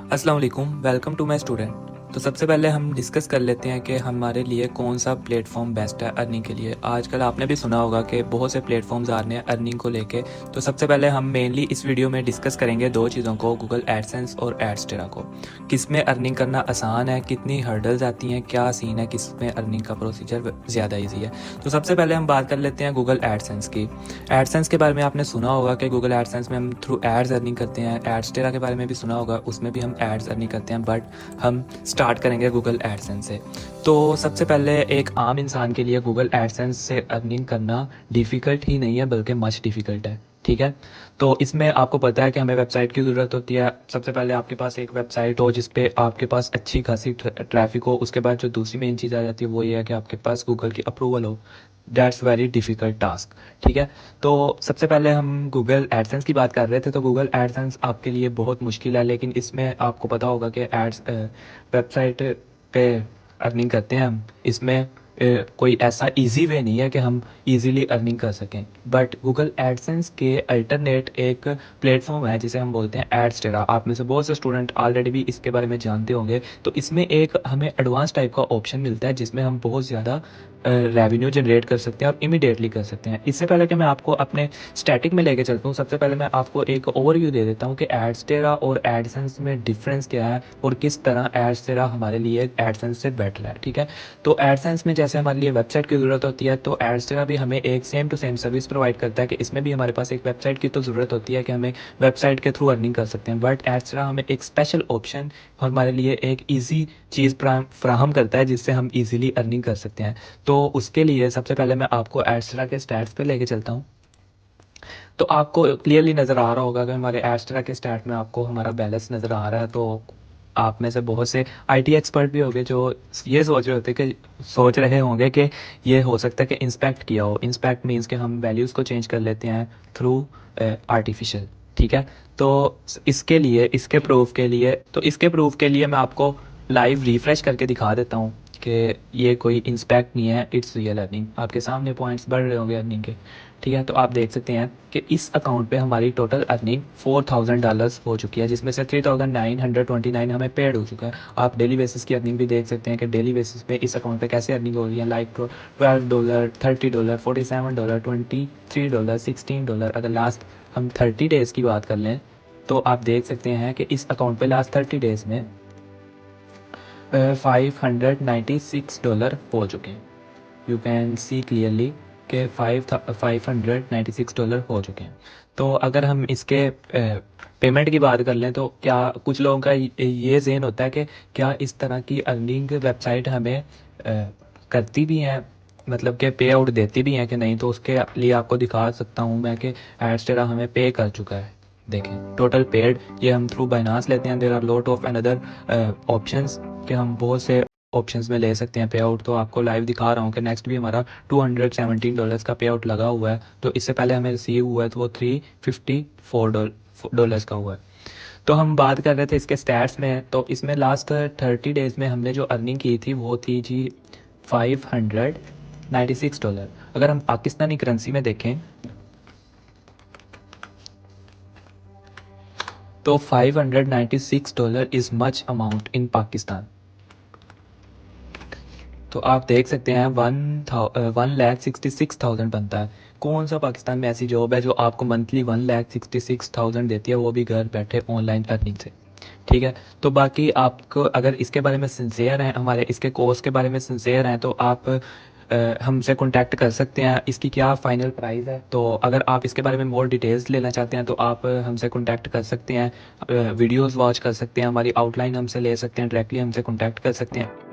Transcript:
अस्सलाम वालेकुम, welcome to my student. तो सबसे पहले हम डिस्कस कर लेते हैं कि हमारे लिए कौन सा प्लेटफॉर्म बेस्ट है अर्निंग के लिए। आजकल आपने भी सुना होगा कि बहुत से प्लेटफॉर्म्स आ रहे हैं अर्निंग को लेके। तो सबसे पहले हम मेनली इस वीडियो में डिस्कस करेंगे दो चीज़ों को, गूगल एडसेंस और एडस्टेरा को। किस में अर्निंग करना आसान है, कितनी हर्डल्स आती हैं, क्या सीन है, किस में अर्निंग का प्रोसीजर ज़्यादा ईजी है। तो सबसे पहले हम बात कर लेते हैं गूगल एडसेंस की। एडसेंस के बारे में आपने सुना होगा कि गूगल एडसेंस में हम थ्रू एड्स अर्निंग करते हैं। एडस्टेरा के बारे में भी सुना होगा, उसमें भी हम एड्स अर्निंग करते हैं, बट हम स्टार्ट करेंगे गूगल एडसेंस से। तो सबसे पहले एक आम इंसान के लिए गूगल एडसेंस से अर्निंग करना डिफ़िकल्ट ही नहीं है बल्कि मच डिफ़िकल्ट है। ठीक है, तो इसमें आपको पता है कि हमें वेबसाइट की ज़रूरत होती है। सबसे पहले आपके पास एक वेबसाइट हो जिस पे आपके पास अच्छी खासी ट्रैफिक हो। उसके बाद जो दूसरी मेन चीज़ आ जाती है वो ये है कि आपके पास गूगल की अप्रूवल हो। That's very difficult task. ठीक है, तो सबसे पहले हम गूगल एडसेंस की बात कर रहे थे। तो गूगल एडसेंस आपके लिए बहुत मुश्किल है, लेकिन इसमें आपको पता होगा कि एड्स वेबसाइट पे अर्निंग करते हैं हम। इसमें कोई ऐसा इजी वे नहीं है कि हम इजीली अर्निंग कर सकें। बट गूगल एडसेंस के अल्टरनेट एक प्लेटफॉर्म है जिसे हम बोलते हैं एडस्टेरा। आप में से बहुत से स्टूडेंट ऑलरेडी भी इसके बारे में जानते होंगे। तो इसमें एक हमें एडवांस टाइप का ऑप्शन मिलता है जिसमें हम बहुत ज़्यादा रेवेन्यू जनरेट कर सकते हैं और इमीडिएटली कर सकते हैं। इससे पहले कि मैं आपको अपने स्टैटिक में लेके चलता हूँ, सबसे पहले मैं आपको एक ओवरव्यू दे देता हूँ कि एडस्टेरा और एडसेंस में डिफरेंस क्या है और किस तरह एडस्टेरा हमारे लिए एडसेंस से बेटर है। ठीक है, तो एडसेंस में जैसे हमारे लिए वेबसाइट की ज़रूरत होती है, तो एडस्टेरा भी हमें एक same to same service provide करता है कि इसमें भी हमारे पास एक वेबसाइट की तो ज़रूरत होती है कि हमें वेबसाइट के थ्रू अर्निंग कर सकते हैं। बट एडस्टेरा हमें एक स्पेशल ऑप्शन हमारे लिए एक ईजी चीज़ फ्राहम करता है जिससे हम ईजिली अर्निंग कर सकते हैं। तो उसके लिए सबसे पहले मैं आपको एडस्टेरा के स्टैट्स पे लेके चलता हूँ। तो आपको क्लियरली नज़र आ रहा होगा कि हमारे एस्ट्रा के स्टैट में आपको हमारा बैलेंस नज़र आ रहा है। तो आप में से बहुत से आईटी एक्सपर्ट भी होंगे जो ये सोच रहे होंगे कि ये हो सकता है कि इंस्पेक्ट किया हो। इंस्पेक्ट मीन्स कि हम वैल्यूज़ को चेंज कर लेते हैं थ्रू आर्टिफिशियल। ठीक है, तो इसके प्रूफ के लिए मैं आपको लाइव रिफ्रेश करके दिखा देता हूँ कि ये कोई इंस्पेक्ट नहीं है, इट्स रियल अर्निंग। आपके सामने पॉइंट्स बढ़ रहे होंगे अर्निंग के। ठीक है, तो आप देख सकते हैं कि इस अकाउंट पे हमारी टोटल अर्निंग $4000 हो चुकी है, जिसमें से 3929 हमें पेड हो चुका है। आप डेली बेसिस की अर्निंग भी देख सकते हैं कि डेली बेसिस पे इस अकाउंट पे कैसे अर्निंग हो रही है। लाइक $12, $30, $47, $23, $16। अगर लास्ट हम 30 डेज़ की बात कर लें तो आप देख सकते हैं कि इस अकाउंट पे लास्ट 30 डेज़ में $596 हो चुके हैं। यू कैन सी क्लियरली के $596 हो चुके हैं। तो अगर हम इसके पेमेंट की बात कर लें तो क्या कुछ लोगों का ये ज़हन होता है कि क्या इस तरह की अर्निंग वेबसाइट हमें करती भी हैं, मतलब कि पे आउट देती भी हैं कि नहीं। तो उसके लिए आपको दिखा सकता हूँ मैं कि एडस्टेरा हमें पे कर चुका है। देखें टोटल पेड, ये हम थ्रू बाइनांस लेते हैं। There are lot of another options कि हम बहुत से ऑप्शंस में ले सकते हैं पे आउट। तो आपको लाइव दिखा रहा हूँ कि नेक्स्ट भी हमारा $217 का पे आउट लगा हुआ है। तो इससे पहले हमें रिसीव हुआ है तो वो $354 का हुआ है। तो हम बात कर रहे थे इसके स्टैट्स में। तो इसमें लास्ट 30 डेज़ में हमने जो अर्निंग की थी वो थी जी $596। अगर हम पाकिस्तानी करेंसी में देखें तो $596 is much amount in Pakistan. तो आप देख सकते हैं 1,66,000 बनता है। कौन सा पाकिस्तान में ऐसी जॉब है जो आपको मंथली 1,66,000 देती है, वो भी घर बैठे ऑनलाइन अर्निंग से। ठीक है, तो बाकी आपको अगर इसके बारे में सिंसियर हैं, हमारे इसके कोर्स के बारे में सिंसियर हैं, तो आप हमसे कांटेक्ट कर सकते हैं। इसकी क्या फ़ाइनल प्राइस है, तो अगर आप इसके बारे में मोर डिटेल्स लेना चाहते हैं तो आप हमसे कांटेक्ट कर सकते हैं। वीडियोस वॉच कर सकते हैं, हमारी आउटलाइन हमसे ले सकते हैं, डायरेक्टली हमसे कांटेक्ट कर सकते हैं।